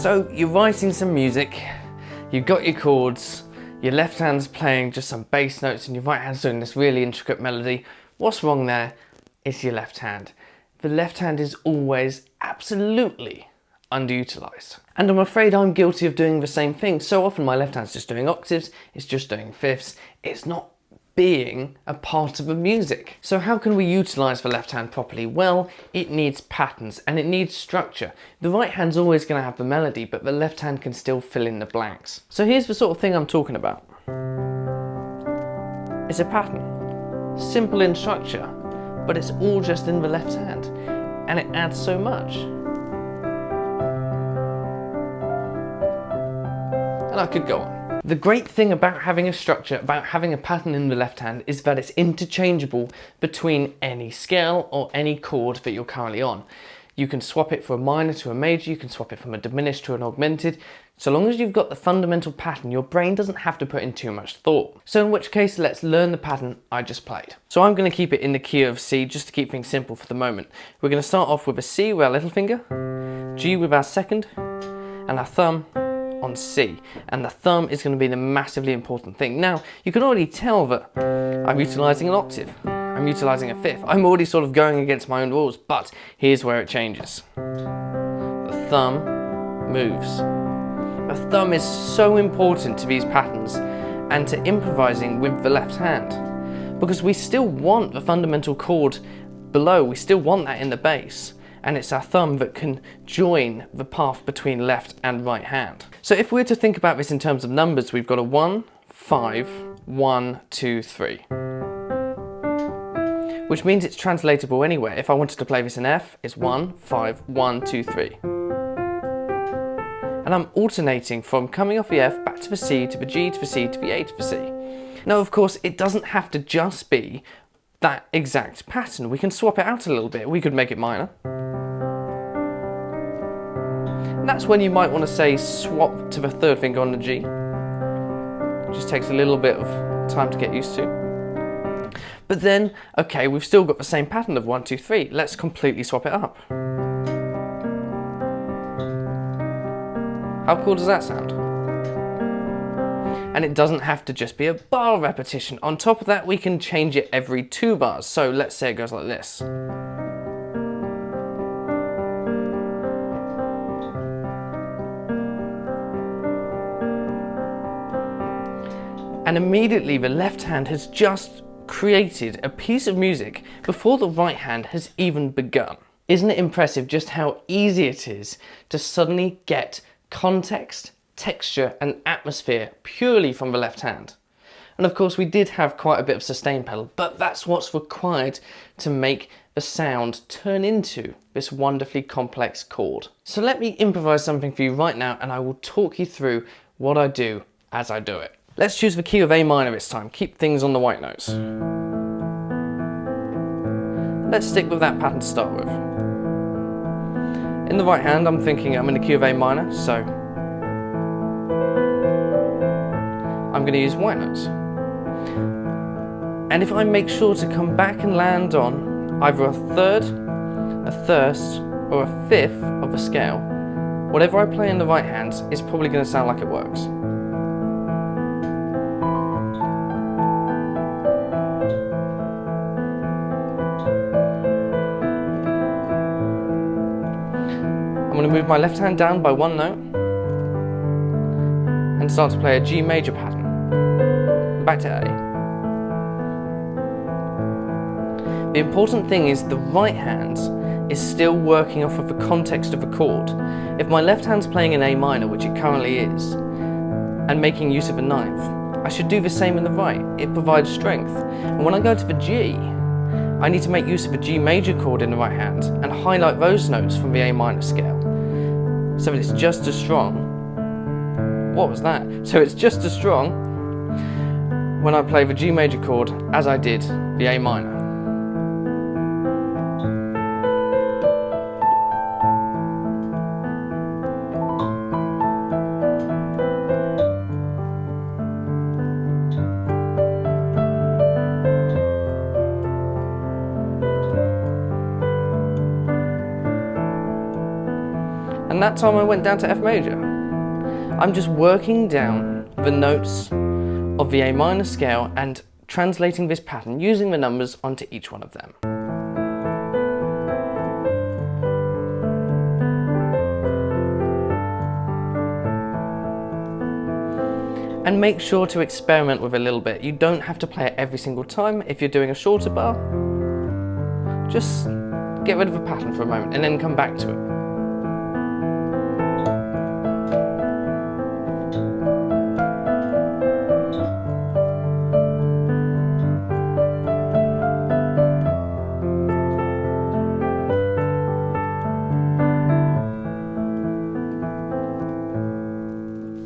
So you're writing some music, you've got your chords, your left hand's playing just some bass notes and your right hand's doing this really intricate melody. What's wrong there? It's your left hand. The left hand is always absolutely underutilized. And I'm afraid I'm guilty of doing the same thing. So often my left hand's just doing octaves, it's just doing fifths, it's not being a part of the music. So how can we utilize the left hand properly? Well, it needs patterns and it needs structure. The right hand's always going to have the melody, but the left hand can still fill in the blanks. So here's the sort of thing I'm talking about. It's a pattern, simple in structure, but it's all just in the left hand, and it adds so much. And I could go on. The great thing about having a structure, about having a pattern in the left hand, is that it's interchangeable between any scale or any chord that you're currently on. You can swap it from a minor to a major, you can swap it from a diminished to an augmented. So long as you've got the fundamental pattern, your brain doesn't have to put in too much thought. So in which case, let's learn the pattern I just played. So I'm going to keep it in the key of C just to keep things simple for the moment. We're going to start off with a C with our little finger, G with our second, and our thumb on C, and the thumb is going to be the massively important thing. Now, you can already tell that I'm utilizing an octave, I'm utilizing a fifth, I'm already sort of going against my own rules, but here's where it changes. The thumb moves. The thumb is so important to these patterns and to improvising with the left hand, because we still want the fundamental chord below, we still want that in the bass. And it's our thumb that can join the path between left and right hand. So if we were to think about this in terms of numbers, we've got a 1, 5, 1, 2, 3. Which means it's translatable anywhere. If I wanted to play this in F, it's 1, 5, 1, 2, 3. And I'm alternating from coming off the F back to the C, to the G, to the C, to the A, to the C. Now of course, it doesn't have to just be that exact pattern. We can swap it out a little bit. We could make it minor. And that's when you might want to say swap to the third finger on the G. It just takes a little bit of time to get used to. But then, okay, we've still got the same pattern of 1, 2, 3. Let's completely swap it up. How cool does that sound? And it doesn't have to just be a bar repetition. On top of that, we can change it every 2 bars. So let's say it goes like this. And immediately the left hand has just created a piece of music before the right hand has even begun. Isn't it impressive just how easy it is to suddenly get context, texture and atmosphere purely from the left hand? And of course we did have quite a bit of sustain pedal, but that's what's required to make the sound turn into this wonderfully complex chord. So let me improvise something for you right now and I will talk you through what I do as I do it. Let's choose the key of A minor this time, keep things on the white notes. Let's stick with that pattern to start with. In the right hand I'm thinking I'm in the key of A minor, so I'm going to use white notes. And if I make sure to come back and land on either a third, a first, or a fifth of the scale, whatever I play in the right hand is probably going to sound like it works. I'm going to move my left hand down by 1 note and start to play a G major pattern. Back to A. The important thing is the right hand is still working off of the context of a chord. If my left hand's playing in A minor, which it currently is, and making use of a ninth, I should do the same in the right. It provides strength. And when I go to the G, I need to make use of a G major chord in the right hand and highlight those notes from the A minor scale so that it's just as strong. What was that? So it's just as strong when I play the G major chord as I did the A minor. And that time I went down to F major. I'm just working down the notes of the A minor scale and translating this pattern using the numbers onto each one of them. And make sure to experiment with a little bit. You don't have to play it every single time. If you're doing a shorter bar, just get rid of a pattern for a moment and then come back to it.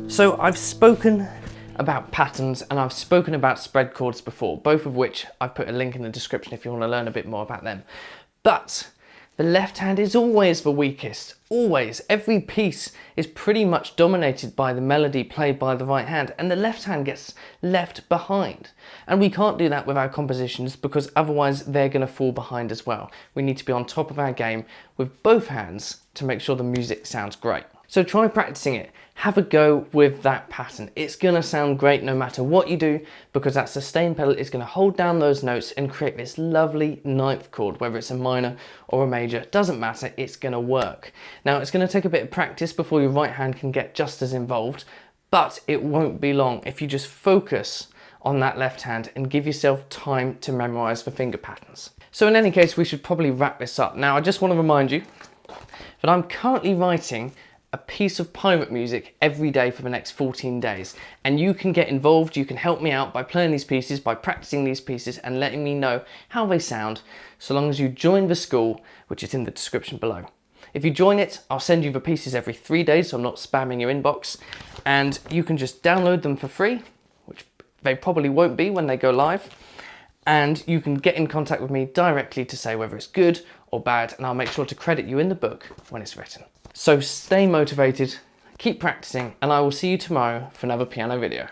So I've spoken about patterns and I've spoken about spread chords before, both of which I've put a link in the description if you want to learn a bit more about them. But the left hand is always the weakest, always. Every piece is pretty much dominated by the melody played by the right hand, and the left hand gets left behind. And we can't do that with our compositions because otherwise they're going to fall behind as well. We need to be on top of our game with both hands to make sure the music sounds great. So try practicing it. Have a go with that pattern. It's going to sound great no matter what you do because that sustain pedal is going to hold down those notes and create this lovely ninth chord, whether it's a minor or a major, doesn't matter, it's going to work. Now it's going to take a bit of practice before your right hand can get just as involved, but it won't be long if you just focus on that left hand and give yourself time to memorize the finger patterns. So in any case, we should probably wrap this up. Now I just want to remind you that I'm currently writing a piece of pirate music every day for the next 14 days. And you can get involved, you can help me out by playing these pieces, by practicing these pieces and letting me know how they sound, so long as you join the school, which is in the description below. If you join it, I'll send you the pieces every 3 days, so I'm not spamming your inbox, and you can just download them for free, which they probably won't be when they go live, and you can get in contact with me directly to say whether it's good or bad, and I'll make sure to credit you in the book when it's written. So stay motivated, keep practicing, and I will see you tomorrow for another piano video.